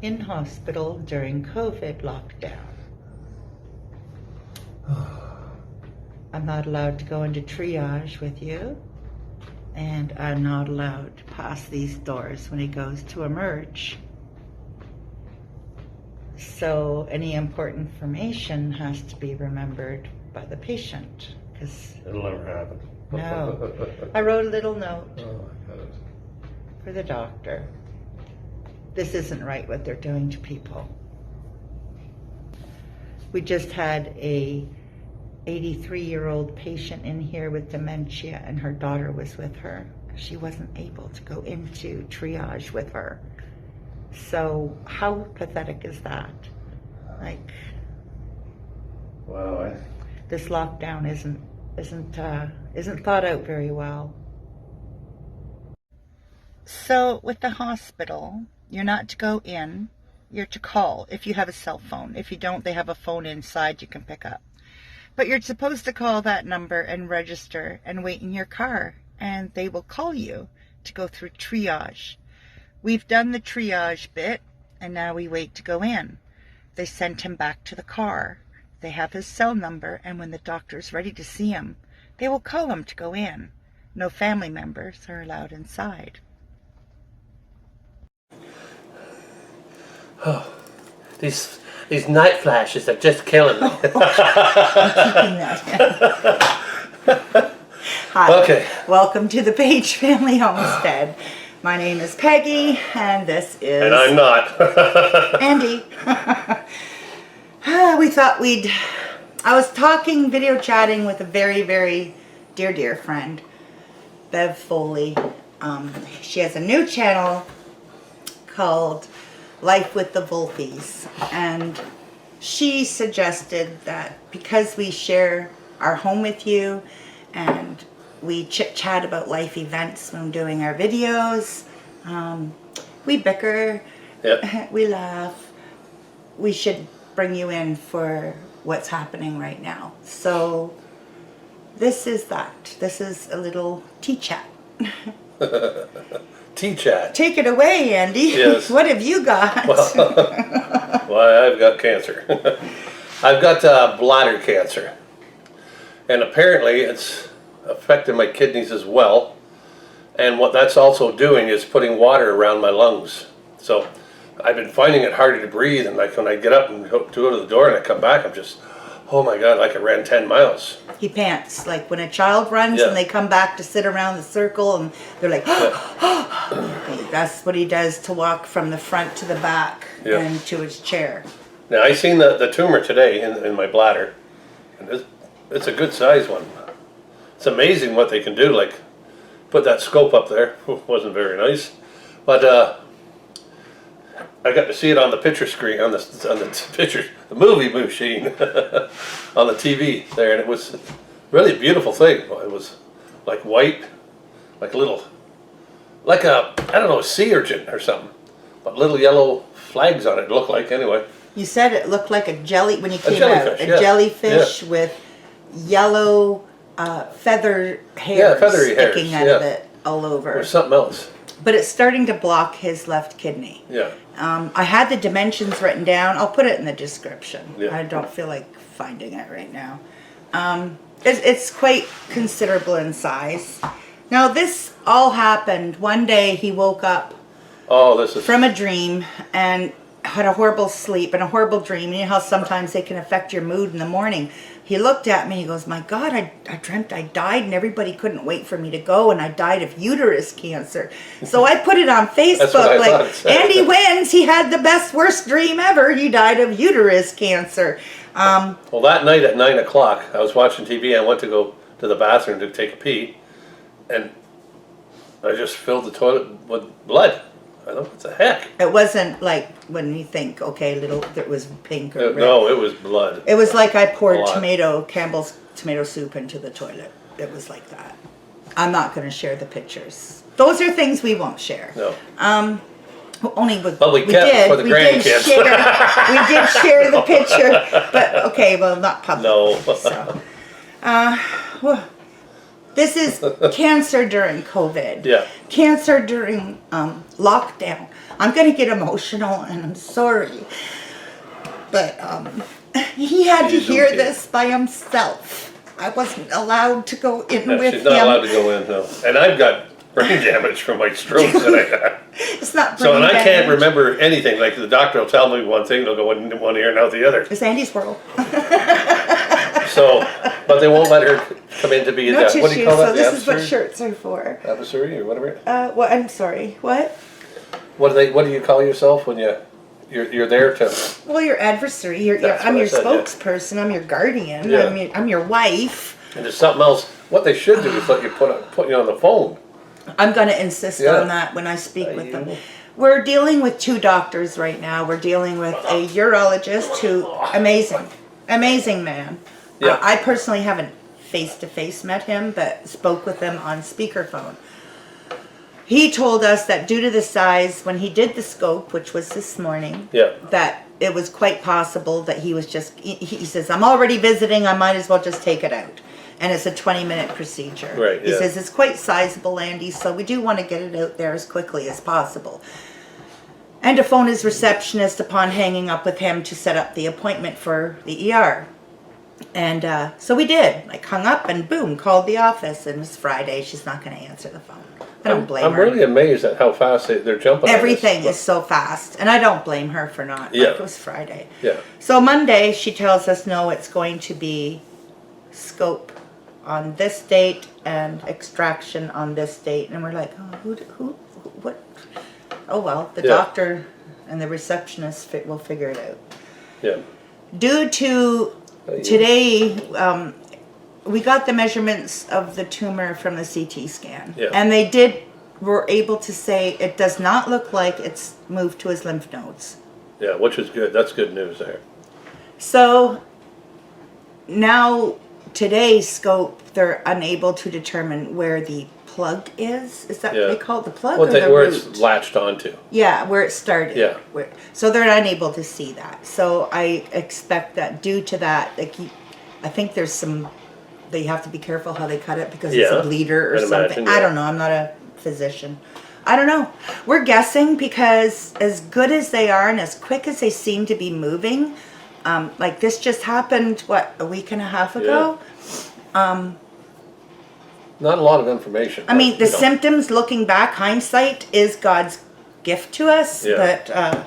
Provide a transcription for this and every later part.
in hospital during COVID lockdown. I'm not allowed to go into triage with you, and I'm not allowed to pass these doors when he goes to emerge. So any important information has to be remembered by the patient, because It'll never happen. no. I wrote a little note Oh my God. for the doctor. This isn't right what they're doing to people. We just had a 83-year-old patient in here with dementia, and her daughter was with her. She wasn't able to go into triage with her. So how pathetic is that? Like, Wow. this lockdown isn't thought out very well. So with the hospital, you're not to go in, you're to call if you have a cell phone. If you don't, they have a phone inside you can pick up. But you're supposed to call that number and register and wait in your car, and they will call you to go through triage. We've done the triage bit, and now we wait to go in. They sent him back to the car. They have his cell number, and when the doctor's ready to see him, they will call him to go in. No family members are allowed inside. Oh, these night flashes are just killing me. I'm keeping that. Hi. Okay. Welcome to the Paige family homestead. My name is Peggy, and this is... And I'm not. Andy. We thought I was video chatting with a very, very dear friend, Bev Foley. She has a new channel called Life with the Wolfies, and she suggested that because we share our home with you and we chit-chat about life events when doing our videos, we bicker, Yep. we laugh, we should bring you in for what's happening right now. So this is that. This is a little tea chat. Tea chat. Take it away, Andy. Yes. What have you got? Well, I've got cancer. I've got bladder cancer. And apparently it's affected my kidneys as well. And what that's also doing is putting water around my lungs. So I've been finding it harder to breathe, and like when I get up and go to the door and I come back, I'm just, oh my God, like I ran 10 miles. He pants, like when a child runs and they come back to sit around the circle and they're like, that's what he does to walk from the front to the back and to his chair. Now I seen the tumor today in my bladder, and it's a good size one. It's amazing what they can do, like put that scope up there. Wasn't very nice, but I got to see it on the picture screen, on the movie machine, on the TV there, and it was really a beautiful thing. It was like white, like a little, like a, I don't know, a sea urchin or something, but little yellow flags on it looked like anyway. You said it looked like a jelly, when you came out, a yeah. jellyfish with yellow feather hairs sticking out of it all over. Or something else. But it's starting to block his left kidney. Yeah. I had the dimensions written down. I'll put it in the description. Yeah. I don't feel like finding it right now. It's quite considerable in size. Now this all happened one day. He woke up from a dream and had a horrible sleep and a horrible dream. You know how sometimes they can affect your mood in the morning. He looked at me, he goes, my God, I dreamt I died and everybody couldn't wait for me to go, and I died of uterus cancer. So I put it on Facebook, like, Andy wins, he had the best, worst dream ever, he died of uterus cancer. Well, that night at 9 o'clock, I was watching TV, I went to go to the bathroom to take a pee, and I just filled the toilet with blood. I thought, what the heck? It wasn't like when you think, okay, it was pink or red. No, it was blood. It was like I poured Campbell's tomato soup into the toilet. It was like that. I'm not going to share the pictures. Those are things we won't share. No. Only but we kept for the grandkids. We did share the picture, but okay, well, not public. No. So, This is cancer during COVID. Yeah. Cancer during lockdown. I'm going to get emotional, and I'm sorry. But he had to hear this by himself. I wasn't allowed to go in with him. She's not allowed to go in, no. And I've got brain damage from my strokes that I had. It's not brain So, and I damage. can't remember anything. Like the doctor will tell me one thing, it'll go in one ear and out the other. It's Andy's world. So, but they won't let her come in to be No what tissues, do you call that? so The this is what adversary? shirts are for. Adversary or whatever. Well, I'm sorry. What? What do you call yourself when you're there to? Well, your adversary. That's I'm what I your said, yeah. spokesperson. I'm your guardian. Yeah. I'm your wife. And there's something else. What they should do is let you put you on the phone. I'm going to insist Yeah. on that when I speak with them. We're dealing with 2 doctors right now. We're dealing with a urologist who, amazing man. Yeah. I personally haven't face-to-face met him, but spoke with him on speakerphone. He told us that due to the size, when he did the scope, which was this morning, Yeah. that it was quite possible that he was just, he says, I'm already visiting, I might as well just take it out. And it's a 20-minute procedure. Right, He yeah. says it's quite sizable, Andy, so we do want to get it out there as quickly as possible. And to phone his receptionist upon hanging up with him to set up the appointment for the ER. And so we did. Like, hung up and boom, called the office. And it was Friday. She's not going to answer the phone. I don't blame I'm her. really amazed at how fast they're jumping. Everything on this. is so fast. And I don't blame her for not. Yeah. Like, it was Friday. Yeah. So Monday, she tells us, no, it's going to be scope on this date and extraction on this date. And we're like, oh, what? Oh, well, the Yeah. doctor and the receptionist will figure it out. Yeah. Due to today, we got the measurements of the tumor from the CT scan. Yeah. And were able to say it does not look like it's moved to his lymph nodes. Yeah, which is good. That's good news there. So now today's scope, they're unable to determine where the plug is. Is that what they call it? The plug or the where root? it's latched onto. Yeah, where it started. Yeah. So they're unable to see that. So I expect that due to that, I think there's some, they have to be careful how they cut it because it's a bleeder or I'd something. imagine, I don't know. I'm not a physician. I don't know. We're guessing because as good as they are and as quick as they seem to be moving, like this just happened, a week and a half ago? Not a lot of information. I mean, the symptoms, looking back, hindsight is God's gift to us. Yeah. But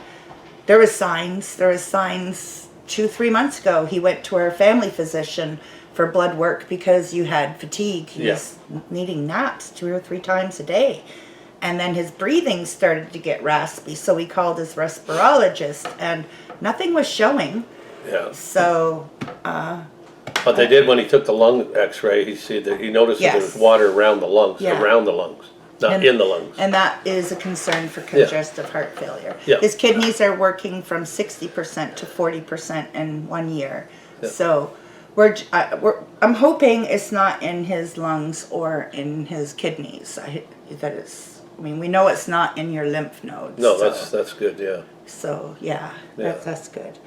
there was signs. There was signs 2-3 months ago. He went to our family physician for blood work because you had fatigue. He was needing naps 2 or 3 times a day. And then his breathing started to get raspy. So we called his respirologist and nothing was showing. Yeah. So... But they did when he took the lung X-ray. He noticed that there was water around the lungs, not in the lungs. And that is a concern for congestive heart failure. Yeah. His kidneys are working from 60% to 40% in 1 year. Yeah. So I'm hoping it's not in his lungs or in his kidneys. We know it's not in your lymph nodes. No, that's good. Yeah. So that's good.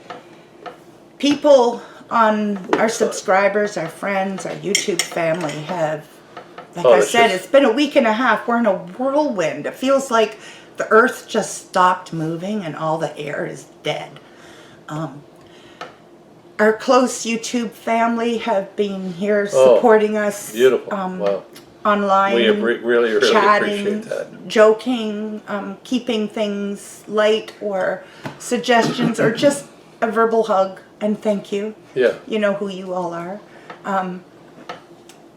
People on our subscribers, our friends, our YouTube family have, like I said, it's been a week and a half. We're in a whirlwind. It feels like the earth just stopped moving and all the air is dead. Our close YouTube family have been here supporting us. Beautiful. Wow. Online, We really chatting, appreciate that. joking, keeping things light or suggestions or just a verbal hug and thank you. Yeah. You know who you all are. And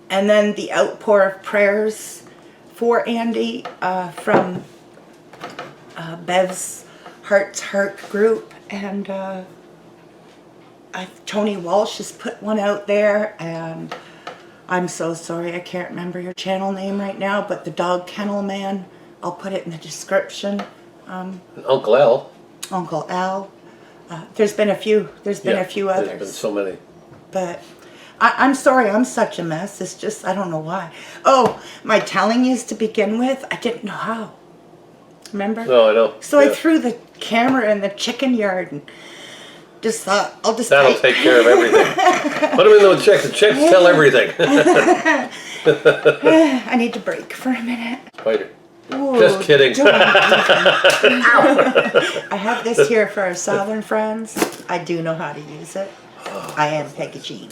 then the outpour of prayers for Andy from Bev's Heart's Heart group. And Tony Walsh has put one out there. And I'm so sorry, I can't remember your channel name right now, but the dog kennel man, I'll put it in the description. Uncle Al. Uncle Al. There's been a few. There's been a few others. There's been so many. But I'm sorry, I'm such a mess. It's just, I don't know why. Oh, my telling yous to begin with, I didn't know how. Remember? No, I know. So I threw the camera in the chicken yard and just thought, I'll just That'll take care of everything. Put them in those chicks. The chicks tell everything. I need to break for a minute. Spider. Ooh, Just kidding. I have this here for our southern friends. I do know how to use it. I am Peggy-Jean.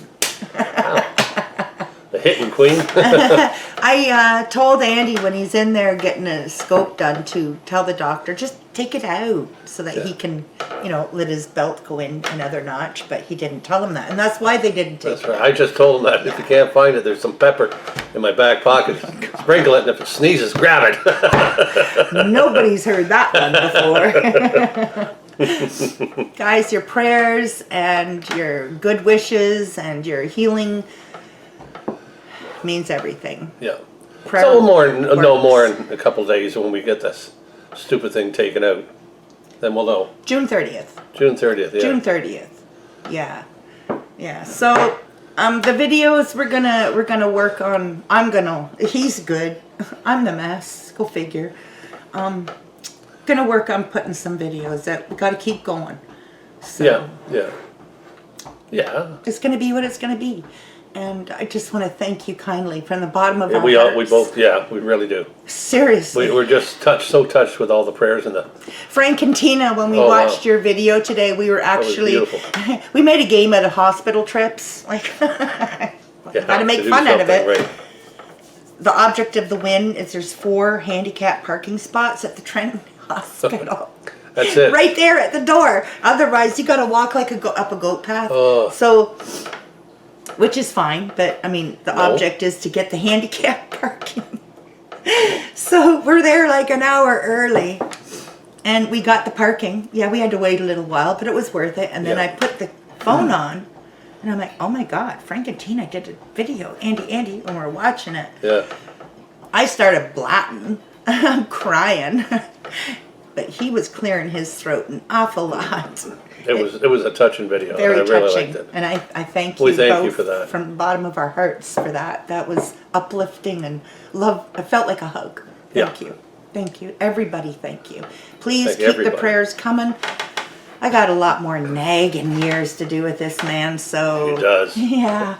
The hitting queen. I told Andy when he's in there getting a scope done to tell the doctor, just take it out so that he can, you know, let his belt go in another notch, but he didn't tell him that. And that's why they didn't take it out. I just told him that if you can't find it, there's some pepper in my back pocket. Sprinkle it, and if it sneezes, grab it. Nobody's heard that one before. Guys, your prayers and your good wishes and your healing means everything. Yeah. Prayer So no works. more in a couple of days when we get this stupid thing taken out. Then we'll know. June 30th. June 30th, yeah. June 30th. Yeah. Yeah. So the videos we're gonna work on, he's good. I'm the mess. Go figure. Gonna work on putting some videos that we gotta keep going. So Yeah. it's gonna be what it's gonna be. And I just want to thank you kindly from the bottom of our We hearts. both, we really do. Seriously. We're just so touched with all the prayers and the. Frank and Tina, when we watched your video today, we were actually, beautiful. we made a game out of hospital trips. Like, gotta make fun out of it. Right. The object of the win is there's 4 handicap parking spots at the Trenton Hospital. That's it. Right there at the door. Otherwise, you gotta walk like up a goat path. Oh. So, which is fine, but I mean, the object is to get the handicap parking. So we're there like an hour early, and we got the parking. Yeah, we had to wait a little while, but it was worth it. And then I put the phone on, and I'm like, oh my God, Frank and Tina did a video. Andy, when we're watching it. Yeah. I started blatting. I'm crying. But he was clearing his throat an awful lot. It was a touching video. Very I really touching. liked it. And I thank you We thank you both for that. from the bottom of our hearts for that. That was uplifting and love. I felt like a hug. Thank you. Thank you. Everybody, thank you. Please Thank keep everybody. the prayers coming. I got a lot more nagging years to do with this man, so. He does. Yeah.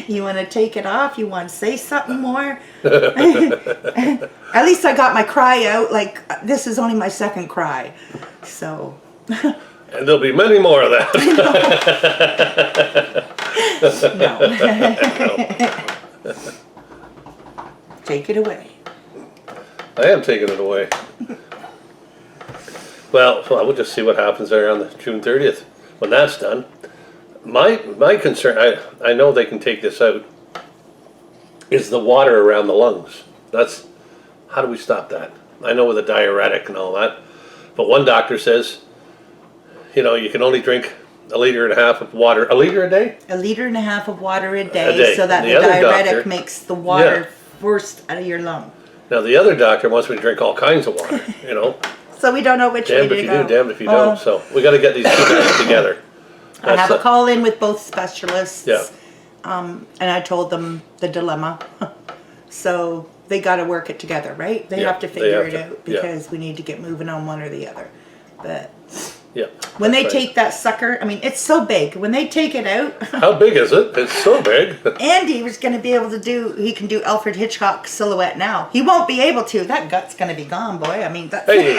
You want to take it off? You want to say something more? At least I got my cry out. Like, this is only my second cry. So. And there'll be many more of that. No. Take it away. I am taking it away. Well, we'll just see what happens there on the June 30th when that's done. My concern, I know they can take this out, is the water around the lungs. How do we stop that? I know with a diuretic and all that, but one doctor says, you know, you can only drink 1.5 liters of water. A liter a day? 1.5 liters of water a day, so that The the other diuretic doctor- makes the water forced out of your lung. Now the other doctor wants me to drink all kinds of water, you know. So we don't know which way Damned to if you go. do, damned if you don't. So we got to get these two guys together. I have a call in with both specialists. Yeah. And I told them the dilemma. So they got to work it together, right? They Yeah, have to they figure have it to, out yeah. because we need to get moving on one or the other. But Yeah. when they that's right. take that sucker, I mean, it's so big. When they take it out, How big is it? It's so big. Andy was going to be able to he can do Alfred Hitchcock silhouette now. He won't be able to. That gut's going to be gone, boy. I mean, that's... Hey.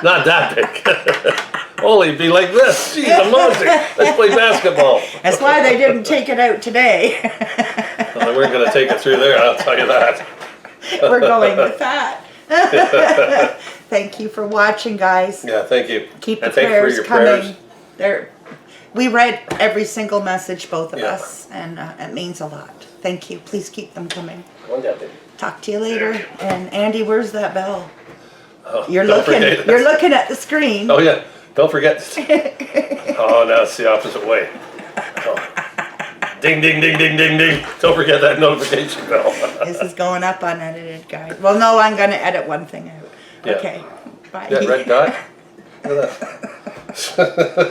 Not that big. Only be like this. Jeez, a monster. Let's play basketball. That's why they didn't take it out today. Well, we're going to take it through there, I'll tell you that. We're going with that. Thank you for watching, guys. Yeah, thank you. Keep the And thank you for prayers your coming. prayers. We read every single message, both of Yeah. us, and it means a lot. Thank you. Please keep them coming. One down there. Talk to you later. And Andy, where's that bell? Oh, You're don't looking. forget. You're looking at the screen. Oh, yeah. Don't forget. Oh, now it's the opposite way. Oh. Ding, ding, ding, ding, ding, ding. Don't forget that notification bell. This is going up unedited, guys. Well, no, I'm going to edit one thing out. Yeah. Okay. Bye. That red dot? Look at that.